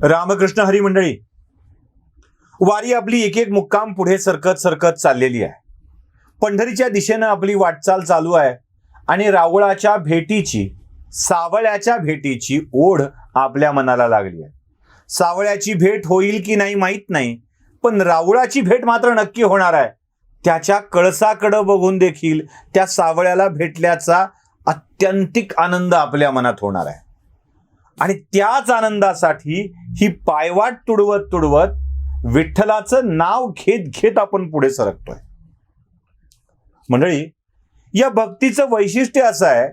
रामकृष्ण हरी मंडळी, वारी आपली एक एक मुक्काम पुढे सरकत सरकत चाललेली आहे. पंढरीच्या दिशेनं आपली वाटचाल चालू आहे आणि रावळाच्या भेटीची, सावळ्याच्या भेटीची ओढ आपल्या मनाला लागली आहे. सावळ्याची भेट होईल की नाही माहीत नाही, पण रावळाची भेट मात्र नक्की होणार आहे. त्याच्या कळसाकडे बघून देखील त्या सावळ्याला भेटल्याचा अत्यंतिक आनंद आपल्या मनात होणार आहे. आणि त्याच आनंदासाठी ही पायवाट तुडवत तुडवत विठ्ठलाचं नाव घेत घेत आपण पुढे सरकतोय. मंडळी, या भक्तीचं वैशिष्ट्य असं आहे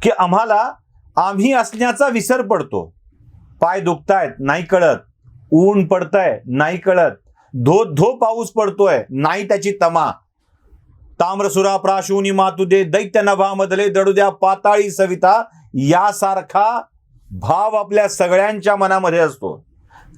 की आम्ही असण्याचा विसर पडतो. पाय दुखतायत नाही कळत, ऊन पडतंय नाही कळत, धो धो पाऊस पडतोय नाही त्याची तमा. ताम्रसुरा प्राशुनी मातुदे दैत्य नभामधले दडू द्या पाताळी सविता, यासारखा भाव आपल्या सगळ्यांच्या मनामध्ये असतो.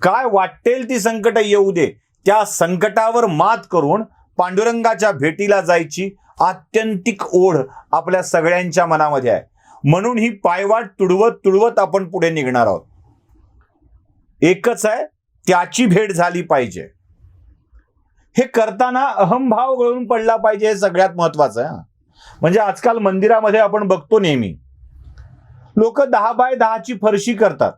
काय वाटेल ती संकट येऊ दे, त्या संकटावर मात करून पांडुरंगाच्या भेटीला जायची आत्यंतिक ओढ आपल्या सगळ्यांच्या मनामध्ये आहे. म्हणून ही पायवाट तुडवत तुडवत आपण पुढे निघणार आहोत. एकच आहे, त्याची भेट झाली पाहिजे. हे करताना अहंभाव गळून पडला पाहिजे, हे सगळ्यात महत्वाचं आहे. म्हणजे आजकाल मंदिरामध्ये आपण बघतो नेहमी लोक 10 बाय 10ची फरशी करतात,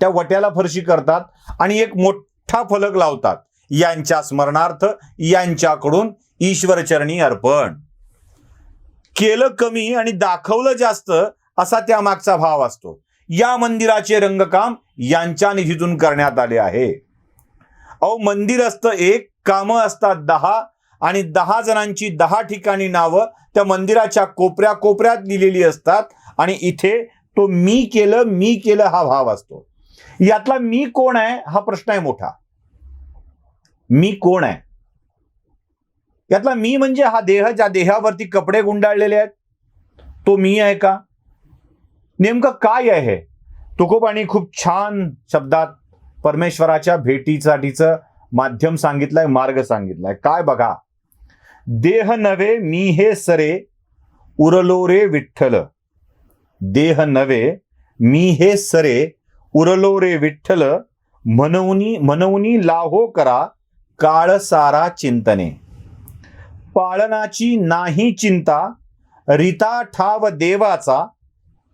त्या वट्याला फरशी करतात आणि एक मोठा फलक लावतात, यांच्या स्मरणार्थ यांच्याकडून ईश्वरचरणी अर्पण. केलं कमी आणि दाखवलं जास्त असा त्यामागचा भाव असतो. या मंदिराचे रंगकाम यांच्या निधीतून करण्यात आले आहे. अहो, मंदिर असतं एक, कामं असतात 10 आणि 10 जणांची 10 ठिकाणी नावं त्या मंदिराच्या कोपऱ्या कोपऱ्यात लिहिलेली असतात. आणि इथे तो मी केलं हा भाव असतो. यातला मी कोण आहे हा प्रश्न आहे मोठा. मी कोण आहे यातला मी म्हणजे हा देह, ज्या देहावरती कपडे गुंडाळलेले आहेत, तो मी आहे का? नेमकं काय आहे हे? तुकोबांनी खूप छान शब्दात परमेश्वराच्या भेटीसाठीचं माध्यम सांगितलंय, मार्ग सांगितलाय. काय बघा, देह नव्हे मी हे सरे उरलो रे विठ्ठल. देह नव्हे मी हे सरे उरलो रे विठ्ठल, म्हणूनी लाहो करा काळ सारा चिंतने. पाळनाची नाही चिंता रीता ठाव देवाचा,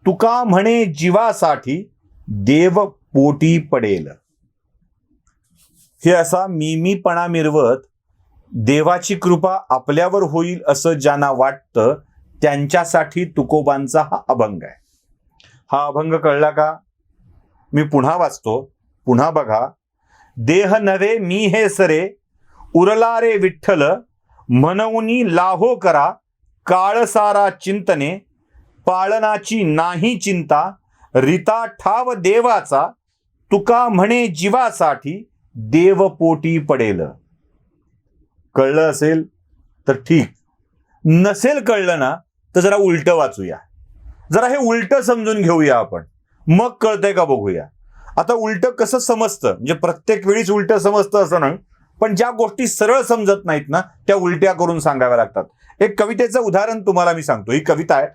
तुका म्हणे जीवासाठी देव पोटी पडेल. हे असा मीपणा मिरवत देवाची कृपा आपल्यावर होईल असं ज्यांना वाटतं त्यांच्यासाठी तुकोबांचा हा अभंग आहे. हा अभंग कळला का? मी पुन्हा वाचतो, पुन्हा बघा. देह नव्हे मी हे सरे उरला रे विठ्ठल, म्हणूनी लाहो करा काळ सारा चिंतने. पाळनाची नाही चिंता रीता ठाव देवाचा, तुका म्हणे जीवासाठी देव पोटी पडेल. कळलं असेल तर ठीक, नसेल कळलं ना तर जरा उलट वाचूया, जरा हे उलट समजून घेऊया आपण, मग कळतंय का बघूया. आता उलट कसं समजतं, म्हणजे प्रत्येक वेळीच उलट समजतं असं नाही, पण ज्या गोष्टी सरळ समजत नाहीत ना त्या उलट्या करून सांगाव्या लागतात. एक कवितेचं उदाहरण तुम्हाला मी सांगतो. ही कविता आहे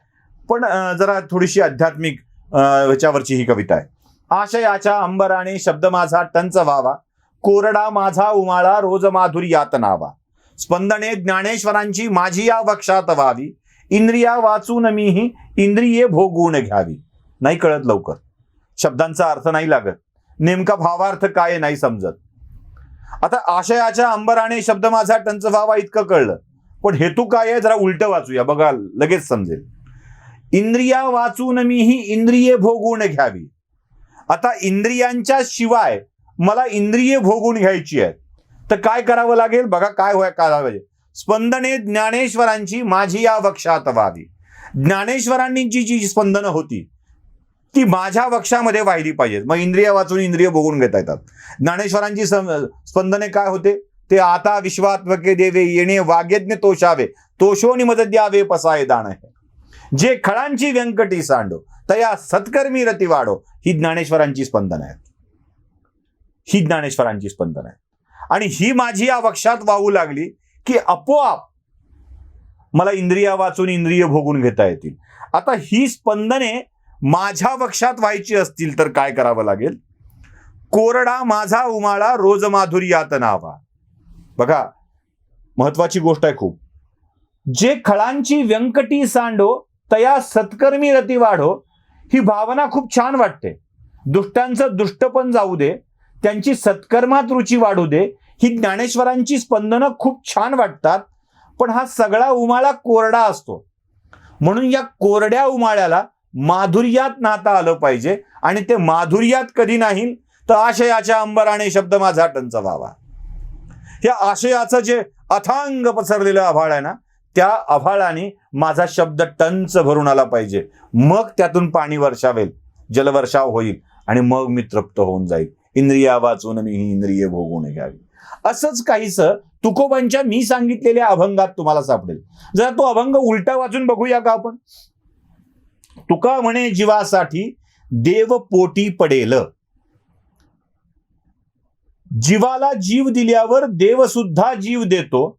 पण जरा थोडीशी आध्यात्मिक ह्याच्यावरची ही कविता आहे. आशयाच्या अंबराने शब्द माझा टंच व्हावा, कोरडा माझा उमाळा रोज माधुर्यात नावा. स्पंदने ज्ञानेश्वरांची माझी या वक्षात व्हावी, इंद्रिया वाचून मीही इंद्रिये भोगून घ्यावी. नाही कळत लवकर, शब्दांचा अर्थ नाही लागत, नेमका भावार्थ काय नाही समजत. आता आशयाच्या अंबराने शब्द माझा टंच व्हावा इतकं कळलं, पण हेतू काय आहे जरा उलट वाचूया, बघा लगेच समजेल. इंद्रिया वाचून मीही इंद्रिये भोगून घ्यावी. आता इंद्रियांच्या शिवाय मला इंद्रिये भोगून घ्यायची आहेत तर काय करावं लागेल बघा. काय पाहिजे? स्पंदने ज्ञानेश्वरांची माझी या वक्षात व्हावी. ज्ञानेश्वरांनी जी स्पंदनं होती ती माझ्या वक्षामध्ये वाहिली पाहिजेत. मग इंद्रिय वाचून इंद्रिय भोगून घेता येतात. ज्ञानेश्वरांची स्पंदने काय होते ते? आता विश्वात्मके देवे येणे वाग्यज्ञ तोषावे, तोषोनी मद द्यावे पसाय दाण आहे. जे खळांची व्यंकटी सांडो तया सत्कर्मी रती वाढो. ही ज्ञानेश्वरांची स्पंदन आहेत, ही ज्ञानेश्वरांची स्पंदन आहेत. आणि ही माझी या वक्षात वाहू लागली की आपोआप मला इंद्रिया वाचून इंद्रिय भोगून घेता येतील. आता ही स्पंदने माझ्या वक्षात व्हायची असतील तर काय करावं लागेल? कोरडा माझा उमाळा रोज माधुर्यात नावा. बघा, महत्वाची गोष्ट आहे खूप. जे खळांची व्यंकटी सांडो तया सत्कर्मी रती वाढो, ही भावना खूप छान वाटते. दुष्टांचं दुष्टपण जाऊ दे, त्यांची सत्कर्मात रुची वाढू दे, ही ज्ञानेश्वरांची स्पंदनं खूप छान वाटतात. पण हा सगळा उमाळा कोरडा असतो. म्हणून या कोरड्या उमाळ्याला माधुर्यात नाता आलं पाहिजे. आणि ते माधुर्यात कधी नाही तर आशयाच्या अंबराने शब्द माझा टंच व्हावा. या आशयाचं जे अथांग पसरलेलं आभाळ आहे ना, त्या आभाळाने माझा शब्द टंच भरून आला पाहिजे. मग त्यातून पाणी वर्षावेल, जलवर्षाव होईल आणि मग मी तृप्त होऊन जाईल. इंद्रिया वाचून मी ही इंद्रिय भोगून घ्यावी. असंच काहीच तुकोबांच्या मी सांगितलेल्या अभंगात तुम्हाला सापडेल. जरा तो अभंग उलटा वाचून बघूया का आपण. तुका म्हणे जीवासाठी देव पोटी पडेल. जीवाला जीव दिल्यावर देव सुद्धा जीव देतो.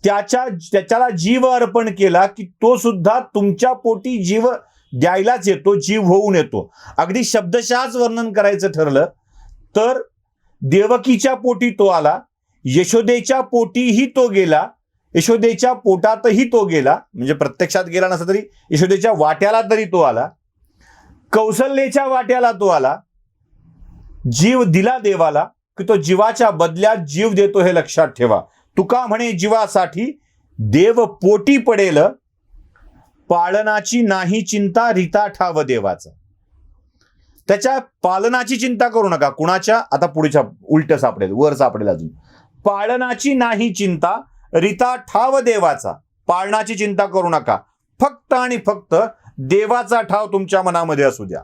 त्याच्याला जीव अर्पण केला की तो सुद्धा तुमच्या पोटी जीव द्यायलाच येतो, जीव होऊन येतो. अगदी शब्दशःच वर्णन करायचं ठरलं तर देवकीच्या पोटी तो आला, यशोदेच्या पोटीही तो गेला, यशोदेच्या पोटातही तो गेला, म्हणजे प्रत्यक्षात गेला नसला तरी यशोदेच्या वाट्याला तरी तो आला, कौसल्याच्या वाट्याला तो आला. जीव दिला देवाला की तो जीवाच्या बदल्यात जीव देतो, हे लक्षात ठेवा. तुका म्हणे जीवासाठी देव पोटी पडेल, पालनाची नाही चिंता रीता ठाव देवाचा. त्याच्या पालनाची चिंता करू नका. कुणाच्या? आता पुढच्या उलट सापडेल, वर सापडेल अजून. पालनाची नाही चिंता रीता ठाव देवाचा. पालनाची चिंता करू नका, फक्त आणि फक्त देवाचा ठाव तुमच्या मनामध्ये असू द्या.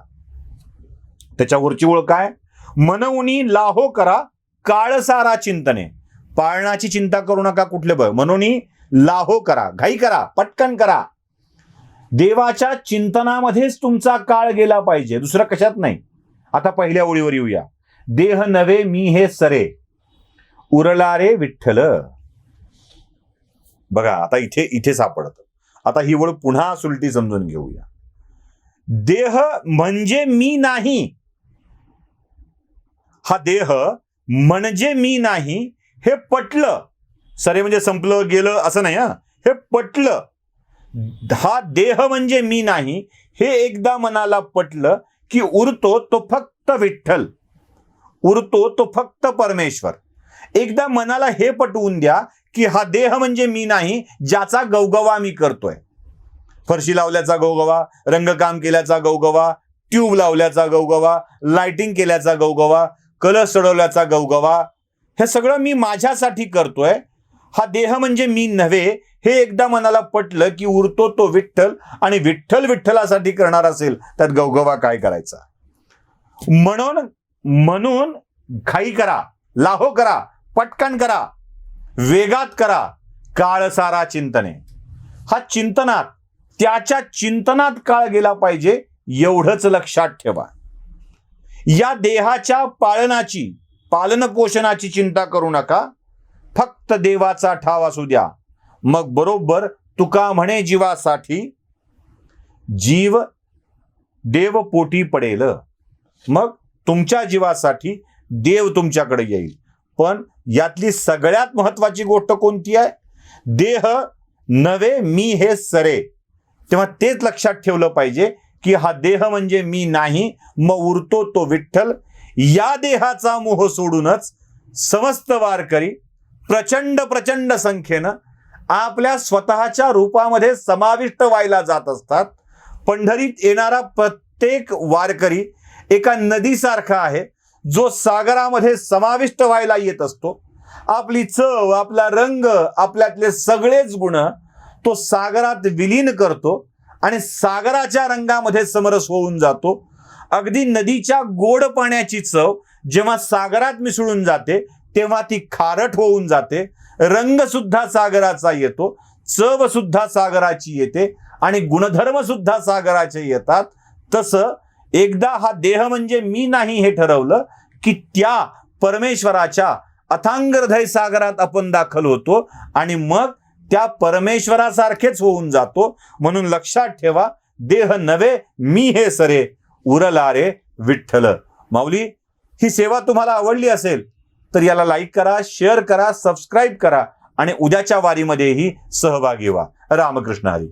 त्याच्यावरची ओळ काय? मनऊनी लाहो करा काळसारा चिंतने. पाळणाची चिंता करू नका. कुठले बळ? मनोनी लाहो करा, घाई करा, पटकन करा. देवाच्या चिंतनामध्येच तुमचा काळ गेला पाहिजे, दुसरं कशात नाही. आता पहिल्या ओळीवर येऊया. देह नवे मी हे सरे उरला रे विठ्ठल. बघा, आता इथे सापडत. आता ही ओळ पुन्हा सुलटी समजून घेऊया. देह म्हणजे मी नाही. हा देह म्हणजे मी नाही हे पटलं. सरे म्हणजे संपलं गेलं असं नाही. हे पटलं. हा देह म्हणजे मी नाही हे एकदा मनाला पटलं की उरतो तो फक्त विठ्ठल, उरतो तो फक्त परमेश्वर. एकदा मनाला हे पटवून द्या की हा देह म्हणजे मी नाही, ज्याचा गवगवा मी करतोय. फरशी लावल्याचा गवगवा, रंगकाम केल्याचा गवगवा, ट्यूब लावल्याचा गवगवा, लाइटिंग केल्याचा गवगवा, कलर चढवल्याचा गवगवा, हे सगळं मी माझ्यासाठी करतोय. हा देह म्हणजे मी नव्हे हे एकदा मनाला पटलं की उरतो तो विठ्ठल. आणि विठ्ठल विठ्ठलासाठी करणार असेल तर गवगवा काय करायचा. म्हणून घाई करा, लाहो करा, पटकन करा, वेगात करा. काळसारा चिंतने. हा चिंतनात, त्याच्या चिंतनात काळ गेला पाहिजे, एवढंच लक्षात ठेवा. या देहाच्या पालन पोषणाची चिंता करू नका, फक्त देवाचा ठाव असू द्या. मग बरोबर तुका म्हणे जीवासाठी जीव देव पोटी पडेल. मग तुमच्या जीवासाठी देव तुमच्याकडे येईल. पण यातली सगळ्यात महत्वाची गोष्ट कोणती आहे? देह नवे मी हे सरे. तेव्हा तेच लक्षात ठेवलं पाहिजे की हा देह म्हणजे मी नाही, मग उरतो तो विठ्ठल. या देहाचा मोह सोडूनच समस्त वारकरी प्रचंड संख्येनं आपल्या स्वतःच्या रूपामध्ये समाविष्ट व्हायला जात असतात. पंढरीत येणारा प्रत्येक वारकरी एका नदीसारखा आहे, जो सागरामध्ये समाविष्ट व्हायला येत असतो. आपली चव, आपला रंग, आपल्यातले सगळेच गुण तो सागरात विलीन करतो आणि सागराच्या रंगामध्ये समरस होऊन जातो. अगदी नदीच्या गोड पाण्याची चव जेव्हा सागरात मिसळून जाते तेव्हा ती खारट होऊन जाते. रंग सुद्धा सागराचा येतो, चव सुद्धा सागराची येते आणि गुणधर्म सुद्धा सागराचे येतात. तसं एकदा हा देह म्हणजे मी नाही हे ठरवलं की त्या परमेश्वराच्या अथांग हृदय सागरात आपण दाखल होतो आणि मग त्या परमेश्वरासारखेच होऊन जातो. म्हणून लक्षात ठेवा, देह नवे मी हे सरे उरला रे विठ्ठल. माऊली, ही सेवा तुम्हाला आवडली असेल तर याला लाईक करा, शेअर करा, सबस्क्राईब करा आणि उद्याच्या वारीमध्येही सहभागी व्हा. रामकृष्ण हरी.